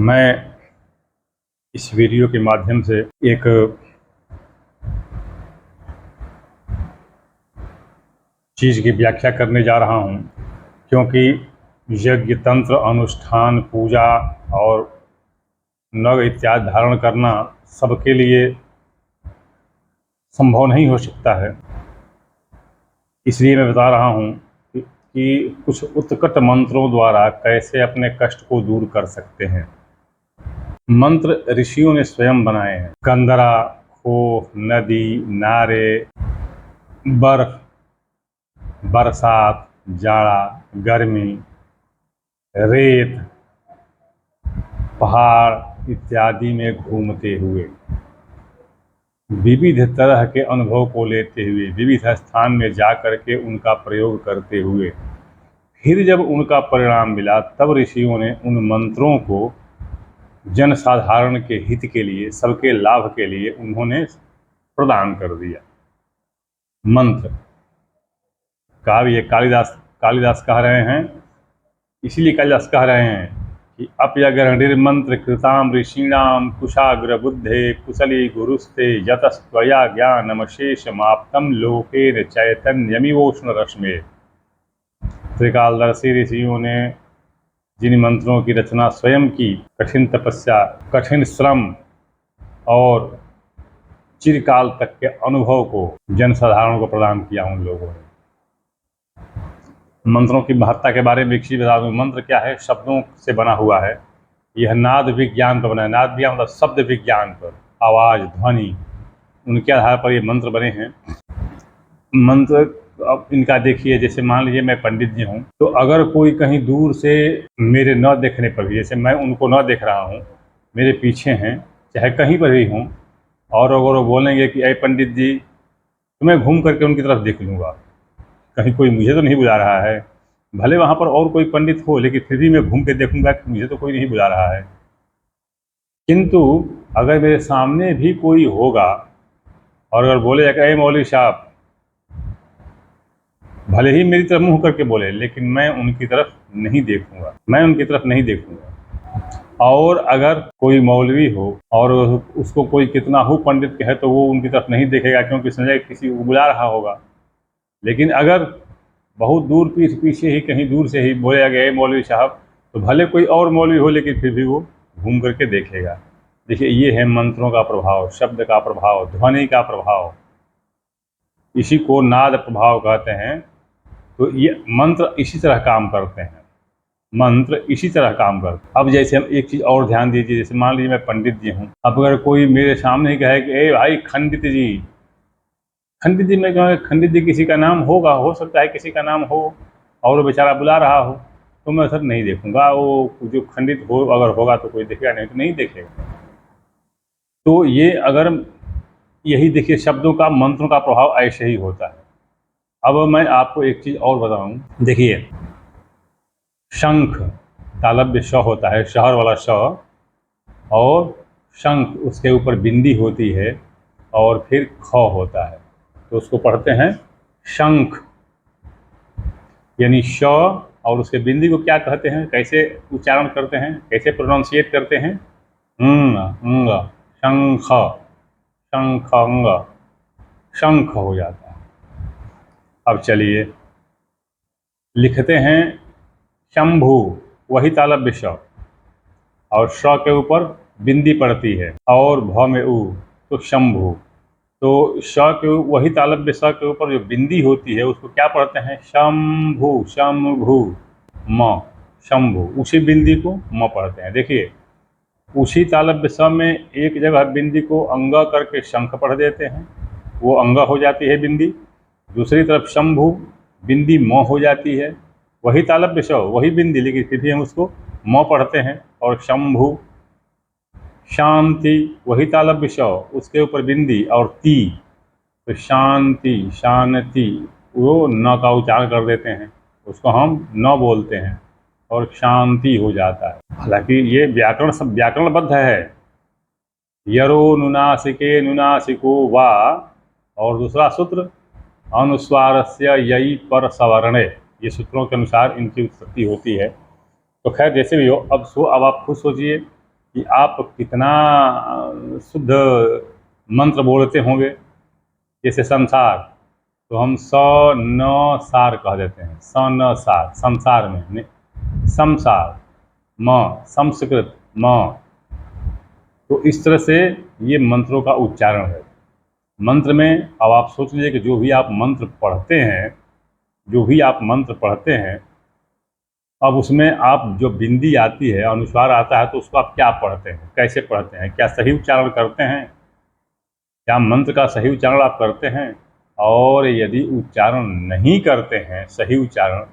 मैं इस वीडियो के माध्यम से एक चीज़ की व्याख्या करने जा रहा हूँ, क्योंकि यज्ञ, तंत्र, अनुष्ठान, पूजा और नग इत्यादि धारण करना सबके लिए संभव नहीं हो सकता है। इसलिए मैं बता रहा हूँ कि कुछ उत्कट मंत्रों द्वारा कैसे अपने कष्ट को दूर कर सकते हैं। मंत्र ऋषियों ने स्वयं बनाए हैं। कंदरा, खो, नदी, नारे, बर्फ, बरसात, जाड़ा, गर्मी, रेत, पहाड़ इत्यादि में घूमते हुए, विविध तरह के अनुभव को लेते हुए, विविध स्थान में जा कर के उनका प्रयोग करते हुए, फिर जब उनका परिणाम मिला तब ऋषियों ने उन मंत्रों को जन साधारण के हित के लिए, सबके लाभ के लिए उन्होंने प्रदान कर दिया। मंत्र काव्य कालिदास कह रहे हैं, इसीलिए कालिदास कह रहे हैं कि अपयगर्हिर मंत्र कृताम ऋषीणाम कुशाग्र बुद्धे कुशली गुरुस्ते यतस्त्वया ज्ञानमशेषमाप्तम लोकेन चैतन्यमिवोष्ण रश्मे। त्रिकालदर्शी ऋषियों ने जिन मंत्रों की रचना स्वयं की, कठिन तपस्या, कठिन श्रम और चिरकाल तक के अनुभव को जनसाधारण को प्रदान किया उन लोगों ने। मंत्रों की महत्ता के बारे में एक चीज़ बता दूँ। मंत्र क्या है? शब्दों से बना हुआ है। यह नाद विज्ञान पर बना है। नाद विज्ञान मतलब शब्द विज्ञान पर, आवाज़, ध्वनि, उनके आधार पर ये मंत्र बने हैं। मंत्र अब इनका देखिए, जैसे मान लीजिए मैं पंडित जी हूँ, तो अगर कोई कहीं दूर से मेरे न देखने पर भी, जैसे मैं उनको न देख रहा हूँ, मेरे पीछे हैं, चाहे कहीं पर भी हूँ, और अगर वो बोलेंगे कि अरे पंडित जी, तो मैं घूम करके उनकी तरफ देख लूँगा। कहीं कोई मुझे तो नहीं बुला रहा है, भले वहाँ पर और कोई पंडित हो, लेकिन फिर भी मैं घूम के देखूंगा कि मुझे तो कोई नहीं बुला रहा है। किंतु अगर मेरे सामने भी कोई होगा और अगर बोले अरे मौलवी साहब, भले ही मेरी तरफ मुँह करके बोले, लेकिन मैं उनकी तरफ नहीं देखूंगा, और अगर कोई मौलवी हो और उसको कोई कितना हो पंडित कहे तो वो उनकी तरफ नहीं देखेगा, क्योंकि समझे किसी को बुला रहा होगा। लेकिन अगर बहुत दूर पीछे ही, कहीं दूर से ही बोला गया मौलवी साहब, तो भले कोई और मौलवी हो, लेकिन फिर भी वो घूम करके देखेगा। देखिए, ये है मंत्रों का प्रभाव, शब्द का प्रभाव, ध्वनि का प्रभाव, इसी को नाद प्रभाव कहते हैं। तो ये मंत्र इसी तरह काम करते हैं। अब जैसे हम एक चीज़ और ध्यान दीजिए, जैसे मान लीजिए मैं पंडित जी हूँ, अब अगर कोई मेरे सामने ही कहे कि ए भाई खंडित जी, मैं कहूँगा खंडित जी किसी का नाम होगा, हो सकता है किसी का नाम हो और वो बेचारा बुला रहा हो, तो मैं सर नहीं देखूंगा। वो जो खंडित हो अगर होगा तो कोई देखेगा, नहीं तो नहीं देखेगा। तो ये अगर यही देखिए, शब्दों का, मंत्रों का प्रभाव ऐसे ही होता है। अब मैं आपको एक चीज़ और बताऊं। देखिए, शंख तालव्य श होता है, शहर वाला श, और शंख उसके ऊपर बिंदी होती है और फिर ख होता है, तो उसको पढ़ते हैं शंख, यानी श, और उसके बिंदी को क्या कहते हैं, कैसे उच्चारण करते हैं, कैसे प्रोनाउंसिएट करते हैं? शंख, शंखंग, शंख हो जाता है। अब चलिए लिखते हैं शंभु, वही तालव्य श, और श के ऊपर बिंदी पड़ती है और भ में उ, तो शंभु। तो श के वही तालव्य स के ऊपर जो बिंदी होती है उसको क्या पढ़ते हैं? शंभु, शंभु, म, शंभु, उसी बिंदी को म पढ़ते हैं। देखिए, उसी तालव्य स में एक जगह बिंदी को अंग करके शंख पढ़ देते हैं, वो अंग हो जाती है बिंदी। दूसरी तरफ शंभु, बिंदी म हो जाती है, वही तालव्य स, वही बिंदी, लेकिन फिर भी हम उसको म पढ़ते हैं। और शंभु, शांति, वही तालव्य श, उसके ऊपर बिंदी और ती, तो शांति, शांति, वो न का उच्चारण कर देते हैं, उसको हम न बोलते हैं और शांति हो जाता है। हालांकि ये व्याकरण सब व्याकरणबद्ध है। यरो नुनासिके नुनासिको वा, और दूसरा सूत्र अनुस्वारस्य यई पर सवर्णे, ये सूत्रों के अनुसार इनकी उत्पत्ति होती है। तो खैर जैसे भी हो, अब आप खुद सोचिए कि आप कितना शुद्ध मंत्र बोलते होंगे। जैसे संसार, तो हम 109 सार कह देते हैं, 109 सार संसार में, संसार म, संस्कृत म। तो इस तरह से ये मंत्रों का उच्चारण है। मंत्र में अब आप सोच लीजिए कि जो भी आप मंत्र पढ़ते हैं, अब उसमें आप जो बिंदी आती है, अनुस्वार आता है, तो उसको आप क्या पढ़ते हैं, कैसे पढ़ते हैं, क्या सही उच्चारण करते हैं, क्या मंत्र का सही उच्चारण आप करते हैं? और यदि उच्चारण नहीं करते हैं सही उच्चारण,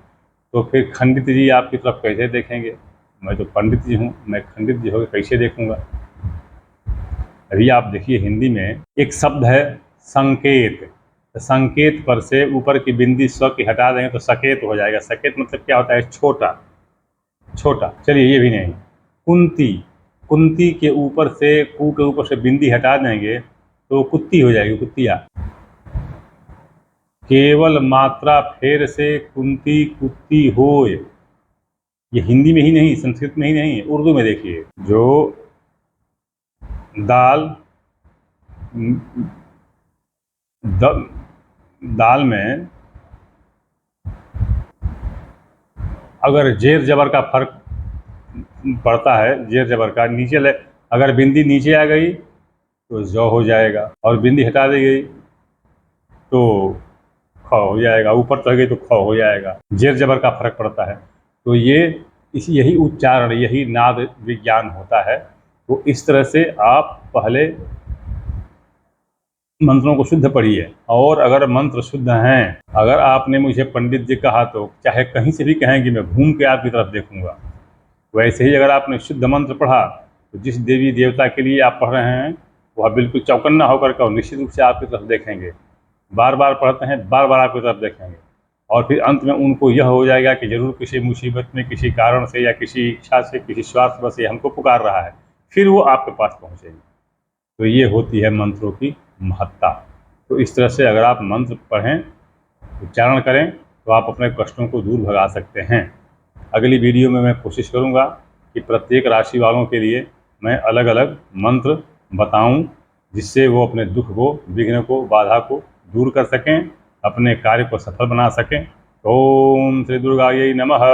तो फिर खंडित जी आपकी तरफ कैसे देखेंगे? मैं तो पंडित जी हूँ, मैं खंडित जी होकर कैसे देखूंगा? अभी आप देखिए, हिंदी में एक शब्द है संकेत। तो संकेत पर से ऊपर की बिंदी स्व की हटा देंगे तो सकेत हो जाएगा। सकेत मतलब क्या होता है? छोटा। छोटा, चलिए ये भी नहीं। कुंती, कुंती के ऊपर से, कू के ऊपर से बिंदी हटा देंगे तो कुत्ती हो जाएगी, कुत्तिया। केवल मात्रा फेर से कुंती कुत्ती होय, ये हिंदी में ही नहीं, संस्कृत में ही नहीं, उर्दू में देखिए। जो दाल दाल में अगर जेर जबर का फर्क पड़ता है, जेर जबर का, नीचे अगर बिंदी नीचे आ गई तो ज हो जाएगा, और बिंदी हटा दी गई तो ख हो जाएगा, ऊपर चढ़ गई तो ख हो जाएगा। जेर जबर का फर्क पड़ता है। तो यही उच्चारण, यही नाद विज्ञान होता है। तो इस तरह से आप पहले मंत्रों को शुद्ध पढ़िए। और अगर मंत्र शुद्ध हैं, अगर आपने मुझे पंडित जी कहा तो चाहे कहीं से भी कहें कि मैं घूम के आपकी तरफ देखूंगा। वैसे ही अगर आपने शुद्ध मंत्र पढ़ा तो जिस देवी देवता के लिए आप पढ़ रहे हैं वह बिल्कुल चौकन्ना होकर के और निश्चित रूप से आपकी तरफ देखेंगे। बार बार पढ़ते हैं, बार बार आपकी तरफ देखेंगे, और फिर अंत में उनको यह हो जाएगा कि जरूर किसी मुसीबत में, किसी कारण से, या किसी इच्छा से, किसी स्वार्थ बस ये हमको पुकार रहा है, फिर वो आपके पास पहुँचेगी। तो ये होती है मंत्रों की महत्ता। तो इस तरह से अगर आप मंत्र पढ़ें, उच्चारण करें, तो आप अपने कष्टों को दूर भगा सकते हैं। अगली वीडियो में मैं कोशिश करूंगा कि प्रत्येक राशि वालों के लिए मैं अलग अलग मंत्र बताऊं, जिससे वो अपने दुख को, विघ्न को, बाधा को दूर कर सकें, अपने कार्य को सफल बना सकें। ओम श्री दुर्गायै नमः।